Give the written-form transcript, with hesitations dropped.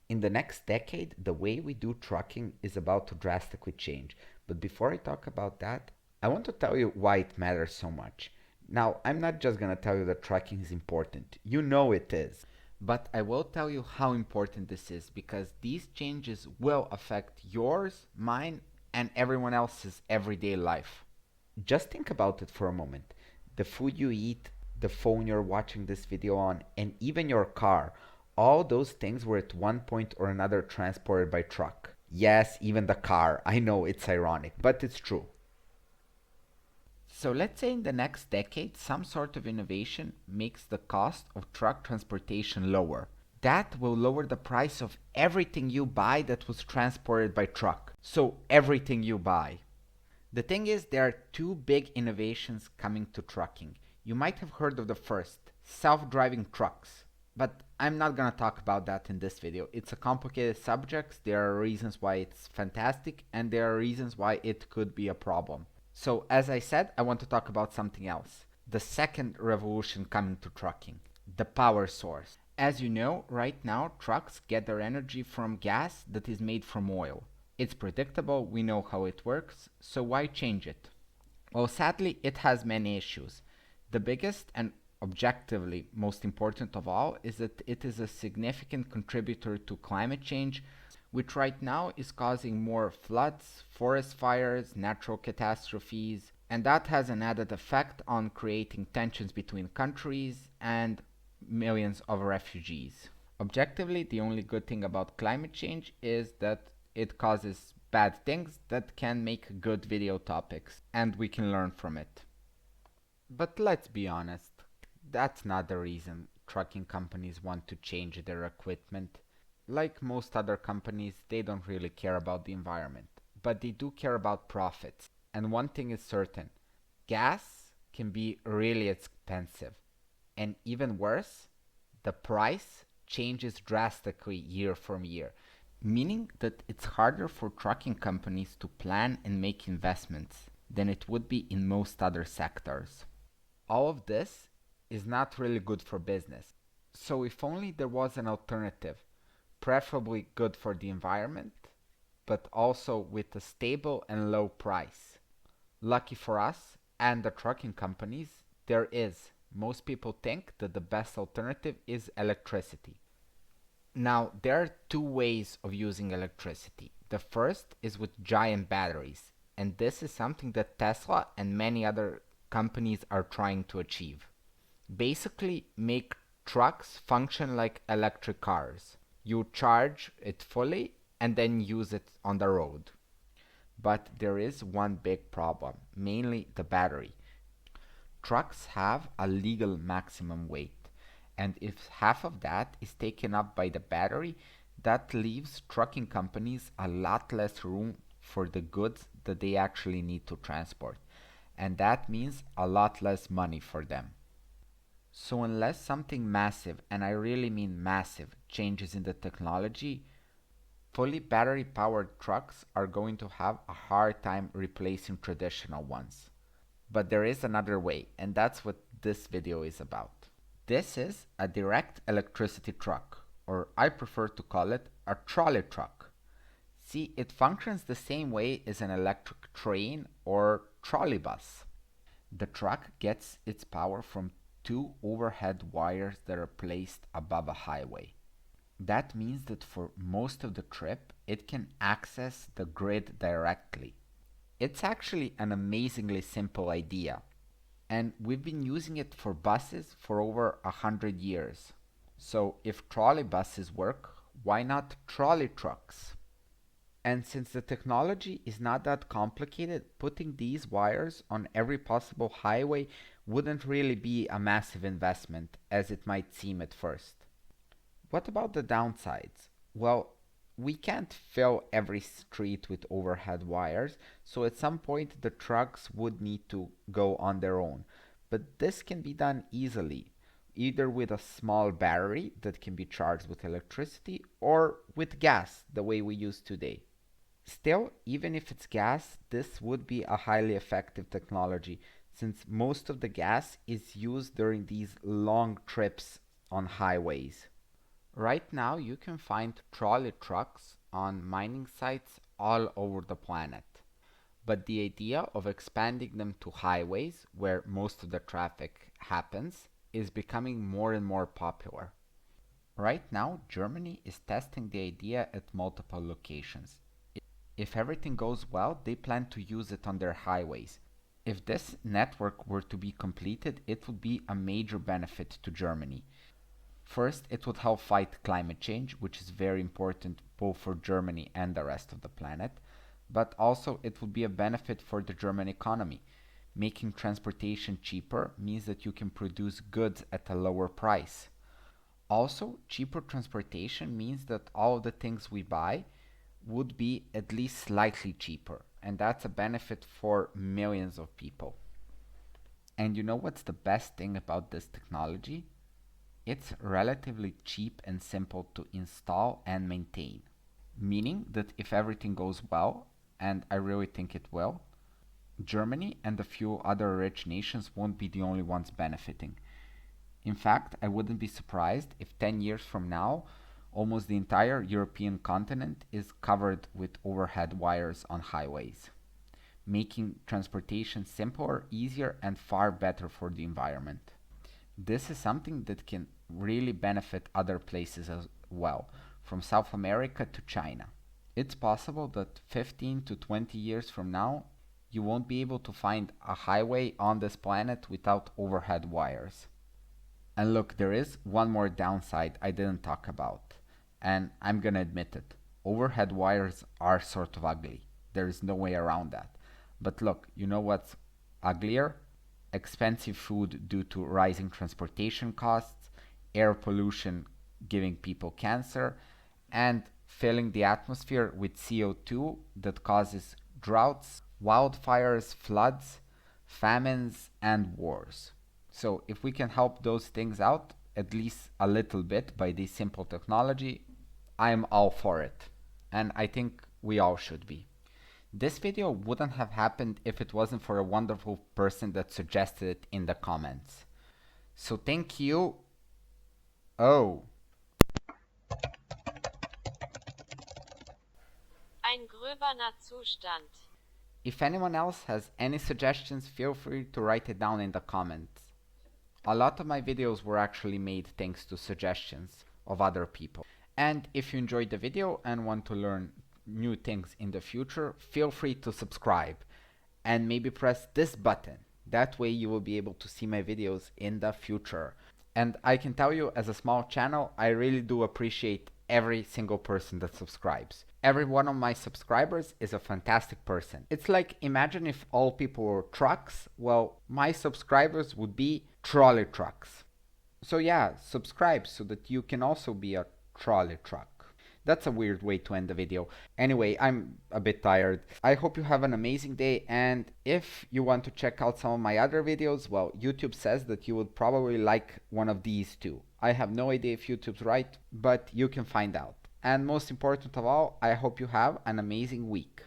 In the next decade, the way we do trucking is about to drastically change. But before I talk about that, I want to tell you why it matters so much. Now, I'm not just going to tell you that trucking is important. You know it is. But I will tell you how important this is because these changes will affect yours, mine, and everyone else's everyday life. Just think about it for a moment. The food you eat, the phone you're watching this video on, and even your car, all those things were at one point or another transported by truck. Yes, even the car. I know it's ironic, but it's true. So let's say in the next decade, some sort of innovation makes the cost of truck transportation lower. That will lower the price of everything you buy that was transported by truck. So everything you buy. The thing is, there are two big innovations coming to trucking. You might have heard of the first, self-driving trucks. But I'm not gonna talk about that in this video. It's a complicated subject, there are reasons why it's fantastic, and there are reasons why it could be a problem. So as I said, I want to talk about something else. The second revolution coming to trucking, the power source. As you know, right now trucks get their energy from gas that is made from oil. It's predictable, we know how it works, so why change it? Well, sadly, it has many issues. The biggest and objectively most important of all is that it is a significant contributor to climate change, which right now is causing more floods, forest fires, natural catastrophes, and that has an added effect on creating tensions between countries and millions of refugees. Objectively, the only good thing about climate change is that it causes bad things that can make good video topics, and we can learn from it. But let's be honest, that's not the reason trucking companies want to change their equipment. Like most other companies, they don't really care about the environment, but they do care about profits. And one thing is certain, gas can be really expensive. And even worse, the price changes drastically year from year, meaning that it's harder for trucking companies to plan and make investments than it would be in most other sectors. All of this is not really good for business. So if only there was an alternative, preferably good for the environment, but also with a stable and low price. Lucky for us and the trucking companies, there is. Most people think that the best alternative is electricity. Now, there are two ways of using electricity. The first is with giant batteries, and this is something that Tesla and many other companies are trying to achieve. Basically, make trucks function like electric cars. You charge it fully and then use it on the road. But there is one big problem, mainly the battery. Trucks have a legal maximum weight, and if half of that is taken up by the battery, that leaves trucking companies a lot less room for the goods that they actually need to transport, and that means a lot less money for them. So unless something massive, and I really mean massive, changes in the technology, fully battery powered trucks are going to have a hard time replacing traditional ones. But there is another way, and that's what this video is about. This is a direct electricity truck, or I prefer to call it a trolley truck. See, it functions the same way as an electric train or trolley bus. The truck gets its power from two overhead wires that are placed above a highway. That means that for most of the trip, it can access the grid directly. It's actually an amazingly simple idea, and we've been using it for buses for over 100 years. So if trolley buses work, why not trolley trucks? And since the technology is not that complicated, putting these wires on every possible highway wouldn't really be a massive investment as it might seem at first. What about the downsides? Well, we can't fill every street with overhead wires, so at some point the trucks would need to go on their own. But this can be done easily, either with a small battery that can be charged with electricity or with gas, the way we use today. Still, even if it's gas, this would be a highly effective technology since most of the gas is used during these long trips on highways. Right now, you can find trolley trucks on mining sites all over the planet. But the idea of expanding them to highways, where most of the traffic happens, is becoming more and more popular. Right now, Germany is testing the idea at multiple locations. If everything goes well, they plan to use it on their highways. If this network were to be completed, it would be a major benefit to Germany. First, it would help fight climate change, which is very important both for Germany and the rest of the planet, but also it would be a benefit for the German economy. Making transportation cheaper means that you can produce goods at a lower price. Also, cheaper transportation means that all of the things we buy would be at least slightly cheaper, and that's a benefit for millions of people. And you know what's the best thing about this technology? It's relatively cheap and simple to install and maintain, meaning that if everything goes well, and I really think it will, Germany and a few other rich nations won't be the only ones benefiting. In fact, I wouldn't be surprised if 10 years from now, almost the entire European continent is covered with overhead wires on highways, making transportation simpler, easier, and far better for the environment. This is something that can really benefit other places as well, from South America to China. It's possible that 15 to 20 years from now, you won't be able to find a highway on this planet without overhead wires. And look, there is one more downside I didn't talk about, and I'm gonna admit it. Overhead wires are sort of ugly. There is no way around that. But look, you know what's uglier? Expensive food due to rising transportation costs, air pollution giving people cancer, and filling the atmosphere with CO2 that causes droughts, wildfires, floods, famines, and wars. So, if we can help those things out, at least a little bit, by this simple technology, I'm all for it. And I think we all should be. This video wouldn't have happened if it wasn't for a wonderful person that suggested it in the comments. So thank you. Oh, Ein gröberner Zustand. if anyone else has any suggestions, feel free to write it down in the comments. A lot of my videos were actually made thanks to suggestions of other people. And if you enjoyed the video and want to learn new things in the future, feel free to subscribe and maybe press this button. That way you will be able to see my videos in the future. And I can tell you, as a small channel, I really do appreciate every single person that subscribes. Every one of my subscribers is a fantastic person. It's like, imagine if all people were trucks. Well, my subscribers would be trolley trucks. So yeah, subscribe so that you can also be a trolley truck. That's a weird way to end the video. Anyway, I'm a bit tired. I hope you have an amazing day, and if you want to check out some of my other videos, well, YouTube says that you would probably like one of these too. I have no idea if YouTube's right, but you can find out. And most important of all, I hope you have an amazing week.